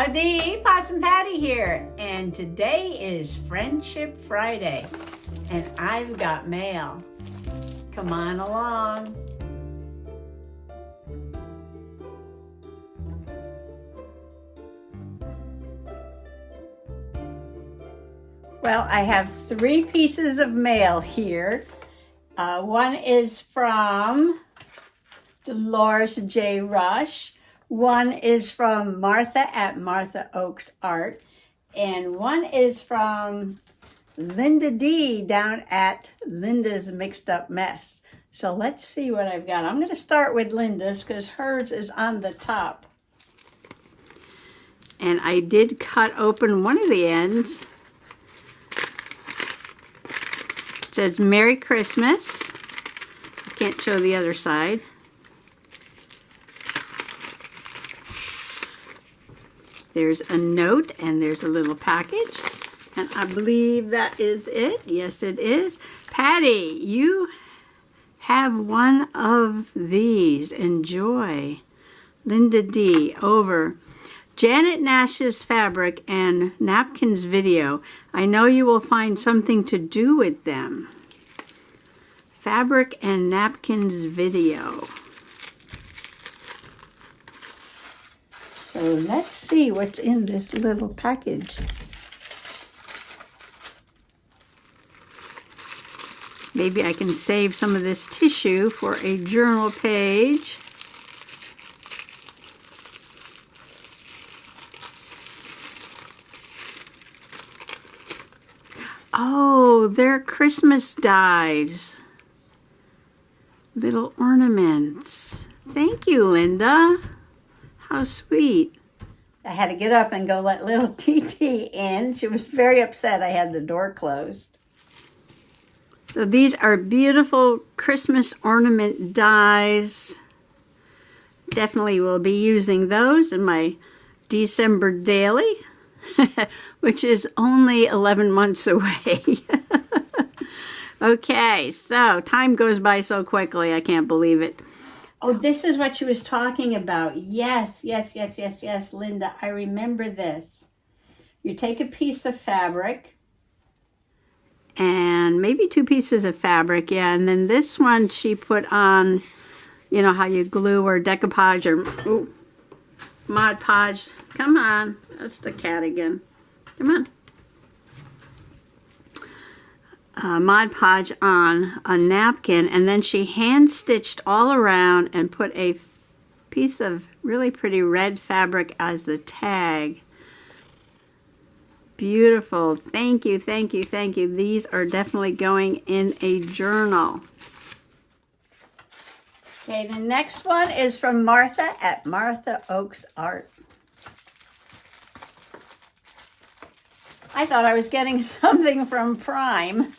Howdy, Possum Patty here, and today is Friendship Friday, and I've got mail. Come on along. Well, I have 3 pieces of mail here. One is from Dolores J. Rush. One is from Martha at Martha Oaks Art. And one is from Linda D. down at Linda's Mixed Up Mess. So let's see what I've got. I'm going to start with Linda's because hers is on the top. And I did cut open one of the ends. It says Merry Christmas. I can't show the other side. There's a note and there's a little package. And I believe that is it. Yes, it is. Patty, you have one of these. Enjoy. Linda D. over Janet Nash's fabric and napkins video. I know you will find something to do with them. Fabric and napkins video. So let's see what's in this little package. Maybe I can save some of this tissue for a journal page. Oh, they're Christmas dies. Little ornaments. Thank you, Linda. How sweet. I had to get up and go let little TT in. She was very upset I had the door closed. So these are beautiful Christmas ornament dies. Definitely will be using those in my December daily, which is only 11 months away. Okay, so time goes by so quickly, I can't believe it. Oh, this is what she was talking about. Yes, Linda, I remember this. You take a piece of fabric, and maybe 2 pieces of fabric, yeah, and then this one she put on, you know how you glue or decoupage or Mod Podge. Come on, that's the cat again. Come on. Mod Podge on a napkin, and then she hand stitched all around and put a piece of really pretty red fabric as the tag. Beautiful. Thank you, thank you, thank you. These are definitely going in a journal. Okay, the next one is from Martha at Martha Oaks Art. I thought I was getting something from Prime.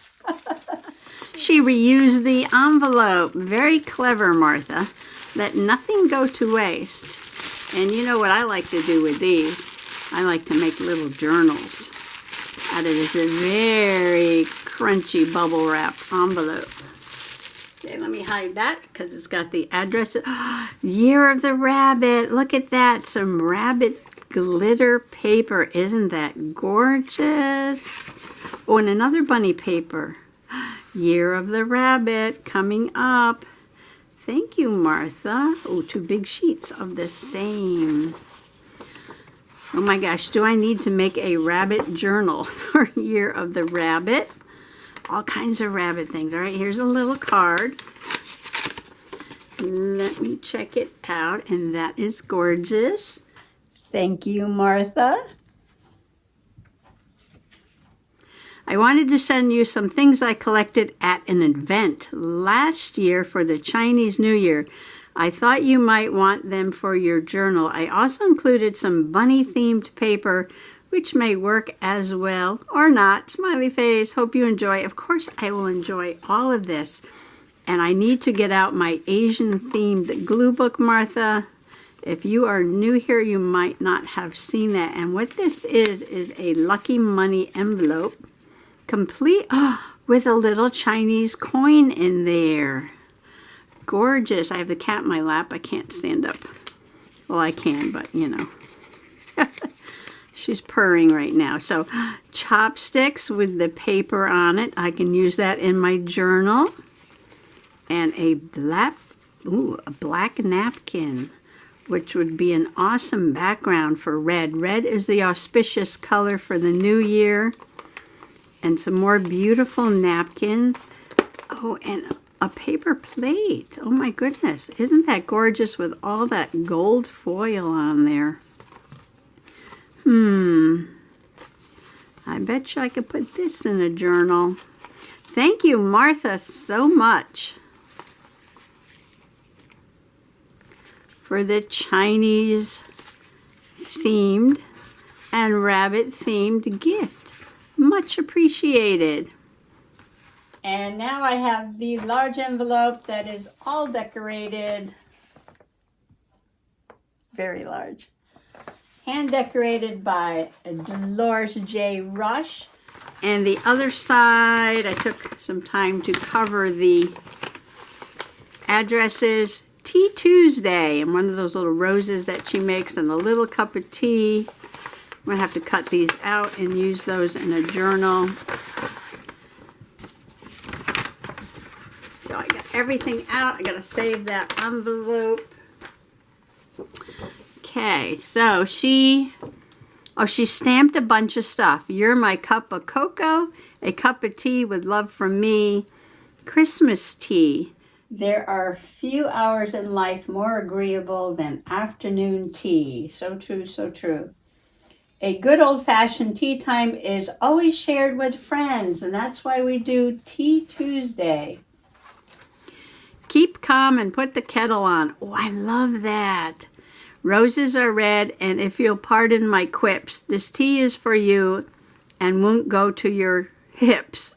She reused the envelope. Very clever, Martha. Let nothing go to waste. And you know what I like to do with these? I like to make little journals out of this very crunchy bubble wrap envelope. Okay, let me hide that because it's got the address. Year of the Rabbit. Look at that. Some rabbit glitter paper. Isn't that gorgeous? Oh, and another bunny paper. Year of the Rabbit coming up. Thank you, Martha. Oh, 2 big sheets of the same. Oh my gosh, do I need to make a rabbit journal for Year of the Rabbit? All kinds of rabbit things. All right, here's a little card. Let me check it out, and that is gorgeous. Thank you, Martha. I wanted to send you some things I collected at an event last year for the Chinese New Year. I thought you might want them for your journal. I also included some bunny-themed paper, which may work as well or not. Smiley face. Hope you enjoy. Of course, I will enjoy all of this. And I need to get out my Asian-themed glue book, Martha. If you are new here, you might not have seen that. And what this is a Lucky Money envelope, complete with a little Chinese coin in there. Gorgeous. I have the cat in my lap. I can't stand up. Well, I can, but you know. She's purring right now. So chopsticks with the paper on it. I can use that in my journal. And a black napkin, which would be an awesome background for red. Red is the auspicious color for the new year. And some more beautiful napkins. Oh, and a paper plate. Oh my goodness. Isn't that gorgeous with all that gold foil on there? I bet you I could put this in a journal. Thank you, Martha, so much for the Chinese themed and rabbit themed gift. Much appreciated. And now I have the large envelope that is all decorated. Very large. Hand decorated by Dolores J. Rush. And the other side, I took some time to cover the addresses. Tea Tuesday, and one of those little roses that she makes, and a little cup of tea. I'm going to have to cut these out and use those in a journal. So I got everything out. I got to save that envelope. Okay, so she stamped a bunch of stuff. You're my cup of cocoa, a cup of tea with love from me, Christmas tea. There are few hours in life more agreeable than afternoon tea. So true, so true. A good old-fashioned tea time is always shared with friends, and that's why we do Tea Tuesday. Keep calm and put the kettle on. Oh, I love that. Roses are red, and if you'll pardon my quips, this tea is for you and won't go to your hips.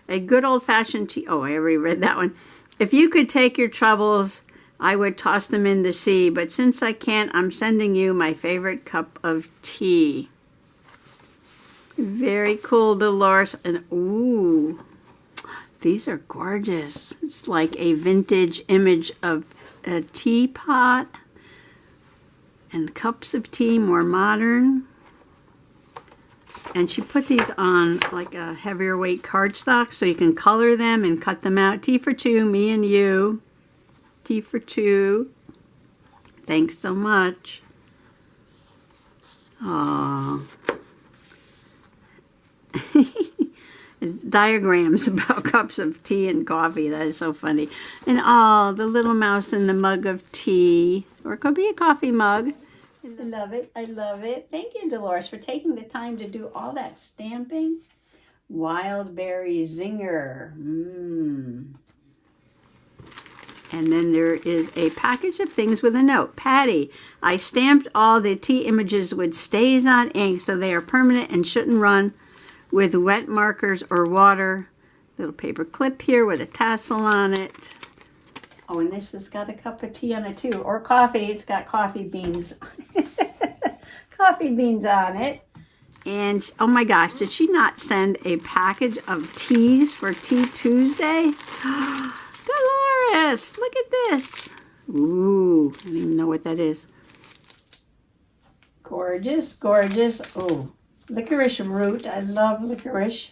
A good old-fashioned tea. Oh, I already read that one. If you could take your troubles, I would toss them in the sea. But since I can't, I'm sending you my favorite cup of tea. Very cool, Dolores. And ooh, these are gorgeous. It's like a vintage image of a teapot. And cups of tea, more modern. And she put these on like a heavier weight cardstock so you can color them and cut them out. Tea for two, me and you. Tea for two. Thanks so much. Aww. It's diagrams about cups of tea and coffee. That is so funny. And oh, the little mouse in the mug of tea. Or it could be a coffee mug. I love it. I love it. Thank you, Dolores, for taking the time to do all that stamping. Wild berry zinger. And then there is a package of things with a note. Patty, I stamped all the tea images with stays-on ink so they are permanent and shouldn't run with wet markers or water. Little paper clip here with a tassel on it. Oh, and this has got a cup of tea on it too, or coffee. It's got coffee beans. Coffee beans on it. And oh my gosh, did she not send a package of teas for Tea Tuesday? Dolores, look at this. Ooh, I don't even know what that is. Gorgeous, gorgeous. Oh, licorice root. I love licorice.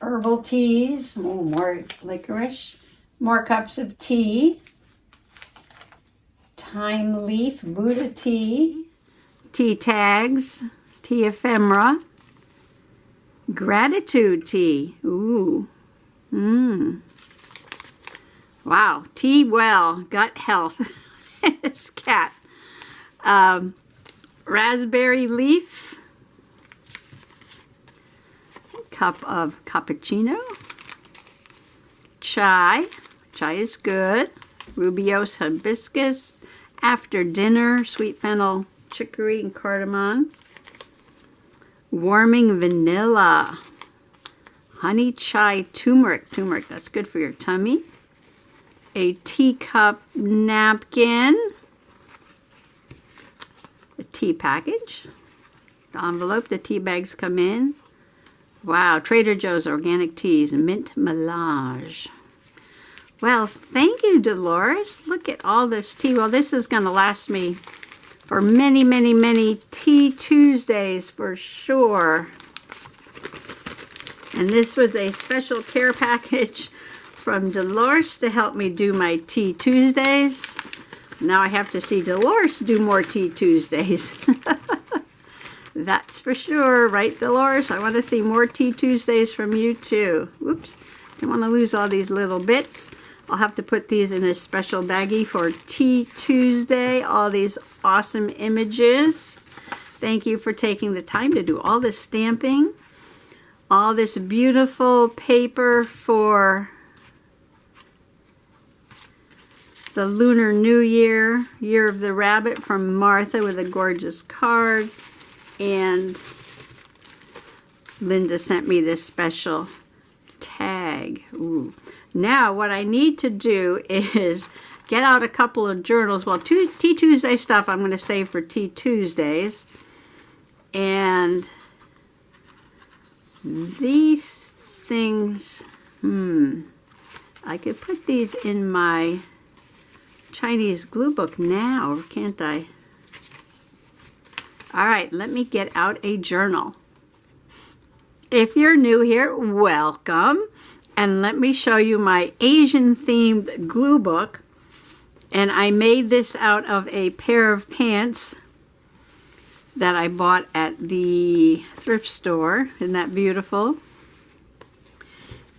Herbal teas. Oh, more licorice. More cups of tea. Thyme leaf Buddha tea. Tea tags. Tea ephemera. Gratitude tea. Ooh. Wow. Tea well. Gut health. This cat. Raspberry leaf. Cup of cappuccino. Chai. Chai is good. Rubio's hibiscus. After dinner, sweet fennel, chicory, and cardamom. Warming vanilla. Honey chai turmeric. Turmeric, that's good for your tummy. A teacup napkin. A tea package. The envelope, the tea bags come in. Wow, Trader Joe's organic teas, mint melange. Well, thank you, Dolores. Look at all this tea. Well, this is going to last me for many, many, many Tea Tuesdays for sure. And this was a special care package from Dolores to help me do my Tea Tuesdays. Now I have to see Dolores do more Tea Tuesdays. That's for sure, right, Dolores? I want to see more Tea Tuesdays from you too. Oops, don't want to lose all these little bits. I'll have to put these in a special baggie for Tea Tuesday. All these awesome images. Thank you for taking the time to do all this stamping. All this beautiful paper for the Lunar New Year, Year of the Rabbit from Martha with a gorgeous card. And Linda sent me this special tag. Ooh. Now what I need to do is get out a couple of journals. Well, Tea Tuesday stuff I'm going to save for Tea Tuesdays. And these things, I could put these in my Chinese glue book now, can't I? All right, let me get out a journal. If you're new here, welcome. And let me show you my Asian themed glue book. And I made this out of a pair of pants that I bought at the thrift store. Isn't that beautiful?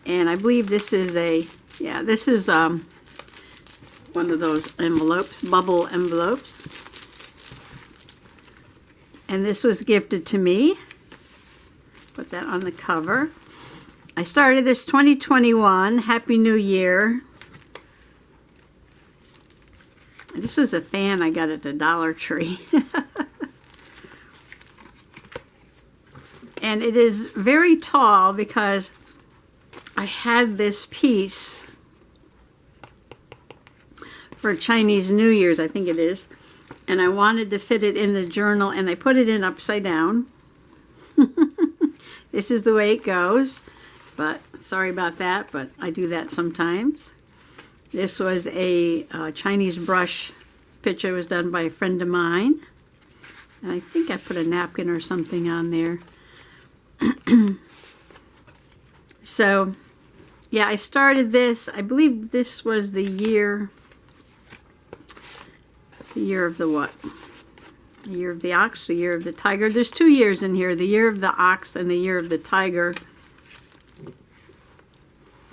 And I believe this is this is one of those envelopes, bubble envelopes. And this was gifted to me. Put that on the cover. I started this 2021. Happy New Year. This was a fan I got at the Dollar Tree. And it is very tall because I had this piece for Chinese New Year's, I think it is. And I wanted to fit it in the journal, and I put it in upside down. This is the way it goes. But sorry about that, but I do that sometimes. This was a Chinese brush picture. It was done by a friend of mine. And I think I put a napkin or something on there. So, yeah, I started this. I believe this was the year of the what? The year of the ox, the year of the tiger. There's 2 years in here, the year of the ox and the year of the tiger.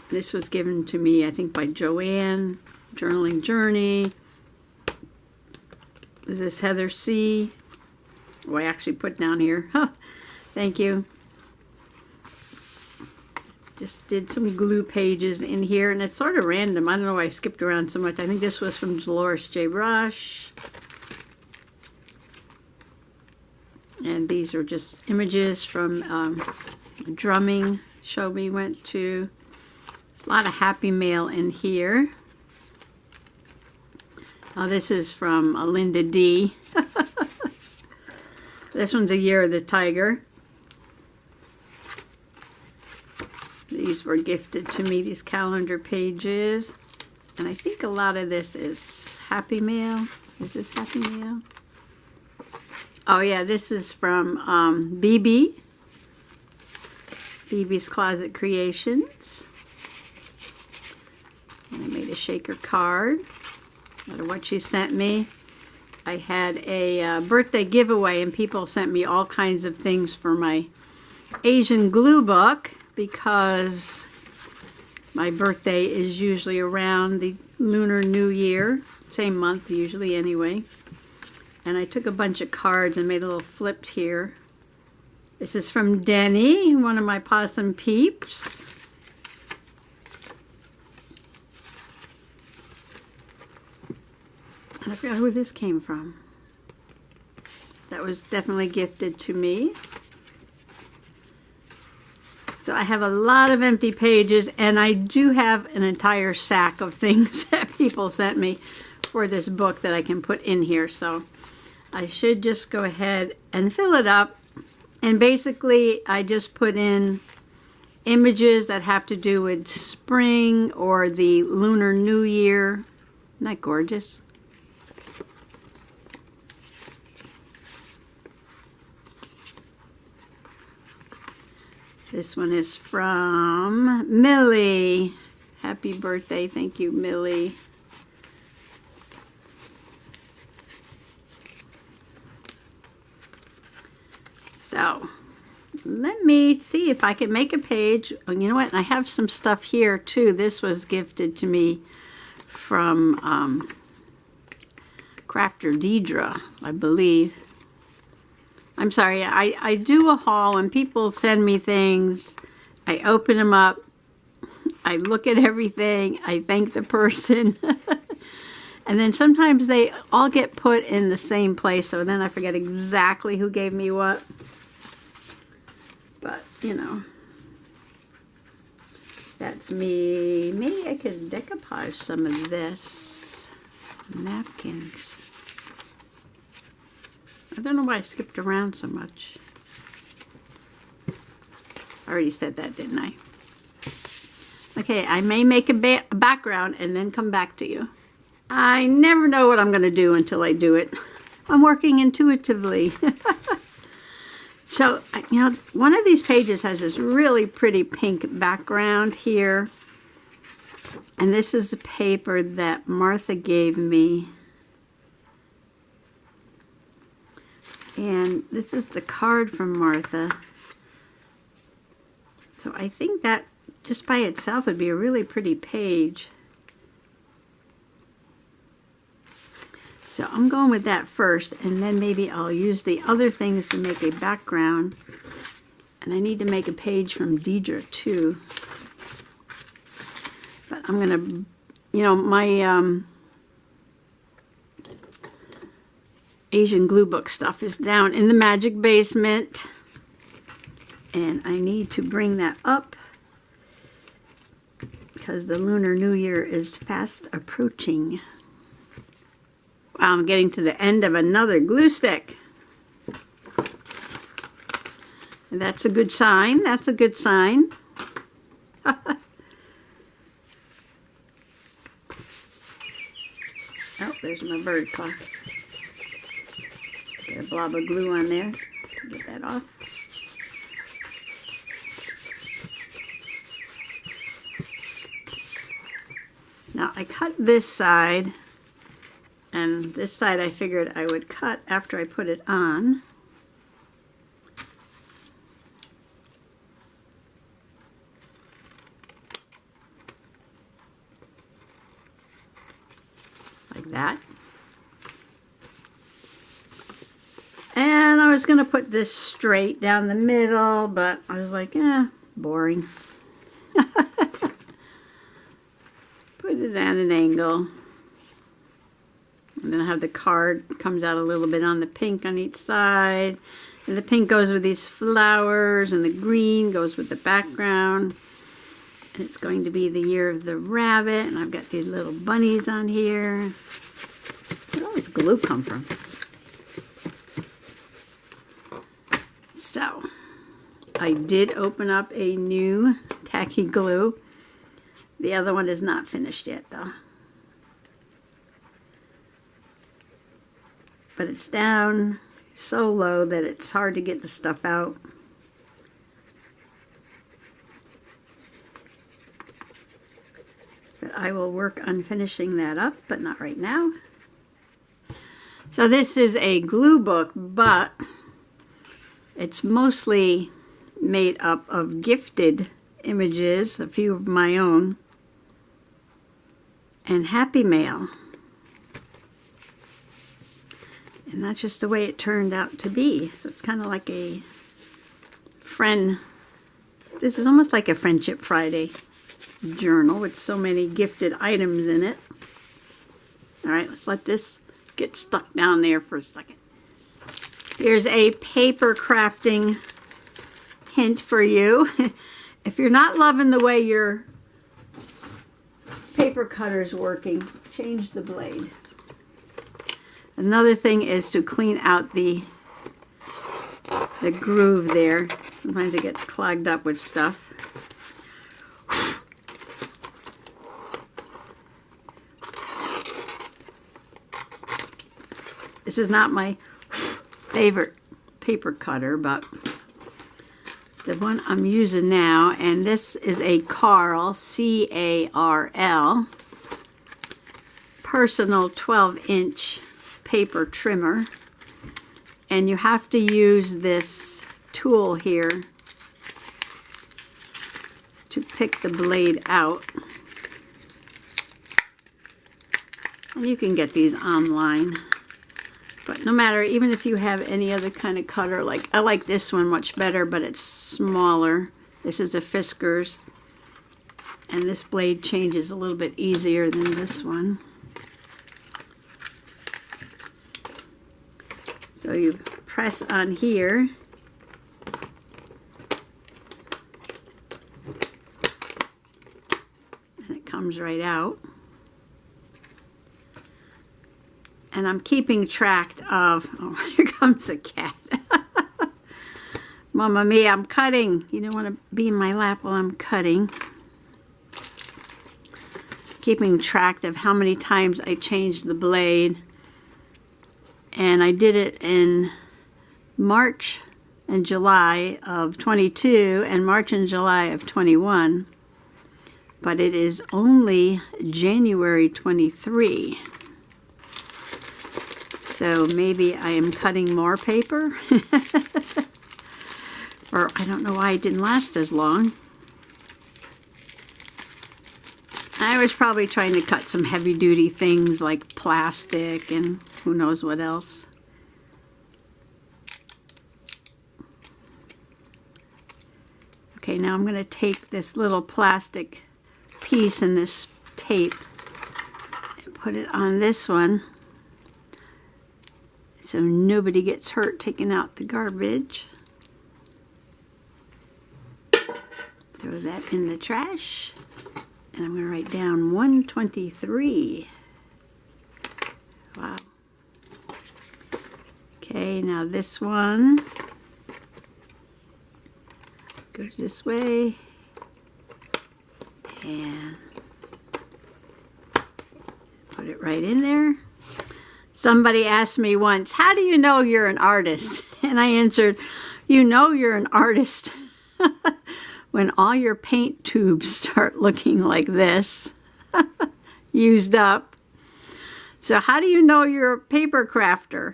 This was given to me, I think, by Joanne, Journaling Journey. Is this Heather C? Oh, I actually put down here. Huh. Thank you. Just did some glue pages in here, and it's sort of random. I don't know why I skipped around so much. I think this was from Dolores J. Rush. And these are just images from a drumming show we went to. There's a lot of happy mail in here. Oh, this is from Linda D. This one's a year of the tiger. These were gifted to me, these calendar pages. And I think a lot of this is happy mail. Is this happy mail? Oh yeah, this is from BB. BB's Closet Creations. And I made a shaker card out of what she sent me. I had a birthday giveaway, and people sent me all kinds of things for my Asian glue book, because my birthday is usually around the Lunar New Year, same month usually anyway. And I took a bunch of cards and made a little flip here. This is from Denny, one of my possum peeps. And I forgot who this came from. That was definitely gifted to me. So I have a lot of empty pages, and I do have an entire sack of things that people sent me for this book that I can put in here. So I should just go ahead and fill it up. And basically, I just put in images that have to do with spring or the Lunar New Year. Isn't that gorgeous? This one is from Millie. Happy birthday. Thank you, Millie. So, let me see if I can make a page. Oh, you know what? I have some stuff here, too. This was gifted to me from Crafter Deidre, I believe. I'm sorry, I do a haul and people send me things. I open them up. I look at everything. I thank the person. And then sometimes they all get put in the same place, so then I forget exactly who gave me what. But, you know, that's me. Maybe I could decoupage some of this. Napkins. I don't know why I skipped around so much. I already said that, didn't I? Okay, I may make a background and then come back to you. I never know what I'm going to do until I do it. I'm working intuitively. So, you know, one of these pages has this really pretty pink background here. And this is the paper that Martha gave me. And this is the card from Martha. So I think that just by itself would be a really pretty page. So I'm going with that first, and then maybe I'll use the other things to make a background. And I need to make a page from Deidre too. But I'm gonna, you know, my Asian glue book stuff is down in the magic basement, and I need to bring that up because the Lunar New Year is fast approaching. Wow, I'm getting to the end of another glue stick. And that's a good sign. That's a good sign. Oh, there's my bird car. Get a blob of glue on there. Get that off. Now I cut this side, and this side I figured I would cut after I put it on. Like that. And I was going to put this straight down the middle, but I was like, boring. Put it at an angle. And then I have the card, comes out a little bit on the pink on each side. And the pink goes with these flowers, and the green goes with the background. And it's going to be the year of the rabbit, and I've got these little bunnies on here. Where did all this glue come from? So, I did open up a new tacky glue. The other one is not finished yet, though. But it's down so low that it's hard to get the stuff out. But I will work on finishing that up, but not right now. So this is a glue book, but it's mostly made up of gifted images, a few of my own, and Happy Mail. And that's just the way it turned out to be. So it's kind of like a friend. This is almost like a Friendship Friday journal with so many gifted items in it. All right, let's let this get stuck down there for a second. Here's a paper crafting hint for you. If you're not loving the way your paper cutter is working, change the blade. Another thing is to clean out the groove there. Sometimes it gets clogged up with stuff. This is not my favorite paper cutter, but the one I'm using now, and this is a Carl, C-A-R-L, personal 12-inch paper trimmer. And you have to use this tool here to pick the blade out. And you can get these online. But no matter, even if you have any other kind of cutter, like I like this one much better, but it's smaller. This is a Fisker's, and this blade changes a little bit easier than this one. So you press on here, and it comes right out. And I'm keeping track of, oh, here comes a cat. Mamma mia, I'm cutting. You don't want to be in my lap while I'm cutting. Keeping track of how many times I changed the blade. And I did it in March and July of 22 and March and July of 21. But it is only January 23. So maybe I am cutting more paper. Or I don't know why it didn't last as long. I was probably trying to cut some heavy-duty things like plastic and who knows what else. Okay, now I'm going to take this little plastic piece and this tape and put it on this one, so nobody gets hurt taking out the garbage. Throw that in the trash. And I'm going to write down 123. Wow. Okay, now this one goes this way. And put it right in there. Somebody asked me once, how do you know you're an artist? And I answered, you know you're an artist when all your paint tubes start looking like this, used up. So how do you know you're a paper crafter?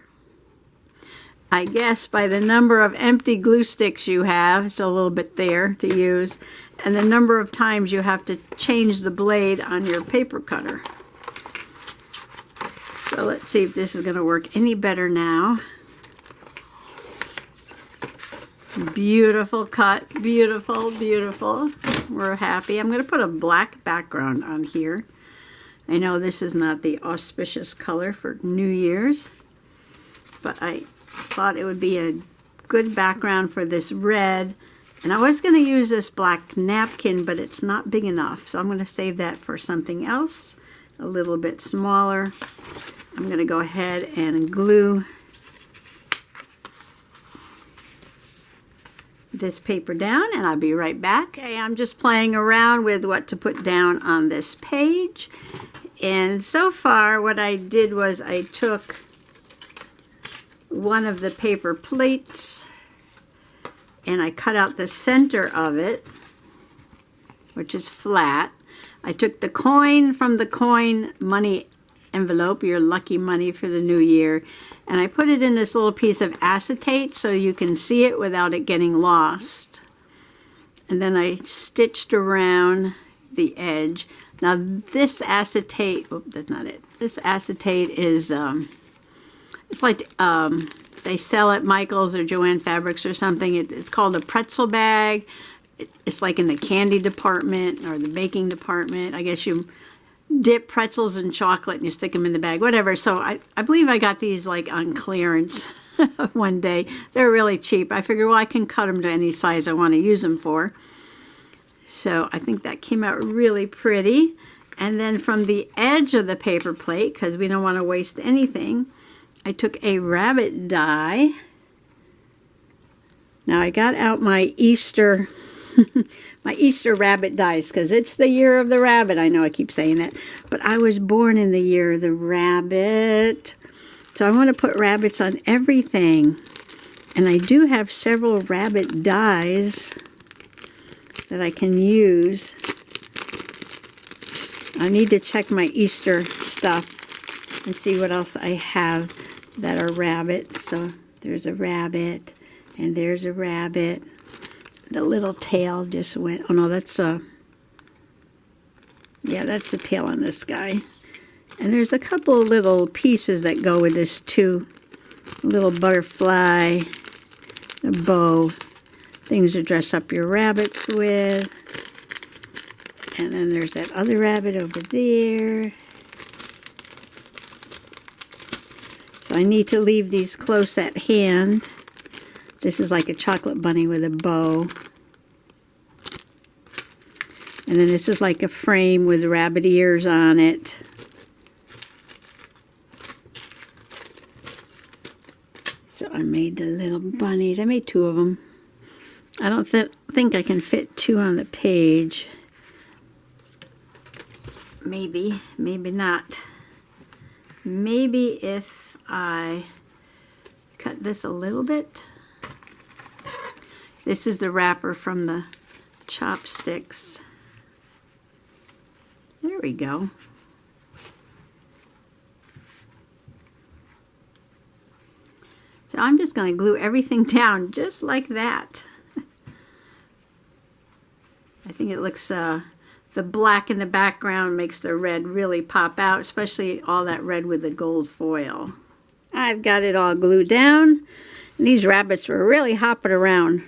I guess by the number of empty glue sticks you have, it's a little bit there to use, and the number of times you have to change the blade on your paper cutter. So let's see if this is going to work any better now. Beautiful cut, beautiful, beautiful. We're happy. I'm going to put a black background on here. I know this is not the auspicious color for New Year's, but I thought it would be a good background for this red. And I was going to use this black napkin, but it's not big enough, so I'm going to save that for something else, a little bit smaller. I'm going to go ahead and glue this paper down, and I'll be right back. Okay, I'm just playing around with what to put down on this page. And so far what I did was I took one of the paper plates and I cut out the center of it, which is flat. I took the coin from the coin money envelope, your lucky money for the new year, and I put it in this little piece of acetate so you can see it without it getting lost. And then I stitched around the edge. Now this acetate, oh, that's not it. This acetate is, it's like they sell at Michael's or Joann Fabrics or something. It's called a pretzel bag. It's like in the candy department or the baking department. I guess you dip pretzels in chocolate and you stick them in the bag, whatever. So I believe I got these like on clearance one day. They're really cheap. I figured, well, I can cut them to any size I want to use them for. So I think that came out really pretty. And then from the edge of the paper plate, because we don't want to waste anything, I took a rabbit die. Now I got out my Easter my Easter rabbit dies, because it's the year of the rabbit. I know I keep saying that, but I was born in the year of the rabbit. So I want to put rabbits on everything. And I do have several rabbit dies that I can use. I need to check my Easter stuff and see what else I have that are rabbits. So there's a rabbit, and there's a rabbit. The little tail just went, oh no, that's yeah, that's the tail on this guy. And there's a couple of little pieces that go with this too. A little butterfly, a bow, things to dress up your rabbits with. And then there's that other rabbit over there. So I need to leave these close at hand. This is like a chocolate bunny with a bow. And then this is like a frame with rabbit ears on it. So I made the little bunnies. I made 2 of them. I don't think I can fit 2 on the page. Maybe, maybe not. Maybe if I cut this a little bit. This is the wrapper from the chopsticks. There we go. So I'm just going to glue everything down just like that. I think it looks, the black in the background makes the red really pop out, especially all that red with the gold foil. I've got it all glued down. And these rabbits were really hopping around.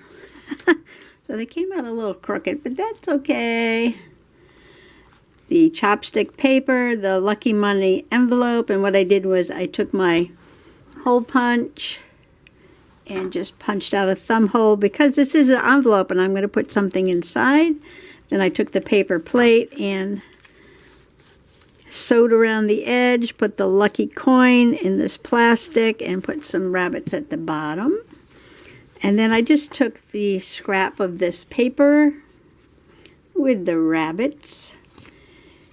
So they came out a little crooked, but that's okay. The chopstick paper, the Lucky Money envelope, and what I did was I took my hole punch and just punched out a thumb hole because this is an envelope and I'm going to put something inside. Then I took the paper plate and sewed around the edge, put the lucky coin in this plastic, and put some rabbits at the bottom. And then I just took the scrap of this paper with the rabbits.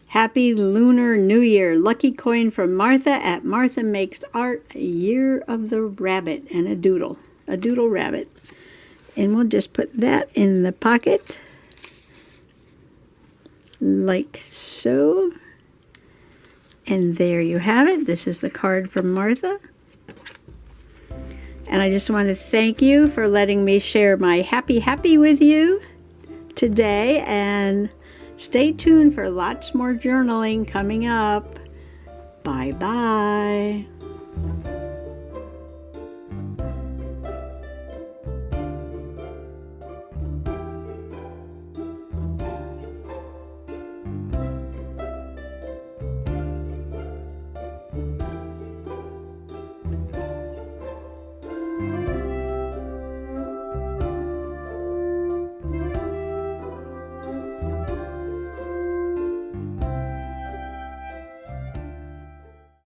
Happy Lunar New Year. Lucky coin from Martha at Martha Makes Art. A year of the rabbit and a doodle rabbit. And we'll just put that in the pocket. Like so. And there you have it. This is the card from Martha. And I just want to thank you for letting me share my happy with you today. And stay tuned for lots more journaling coming up. Bye-bye.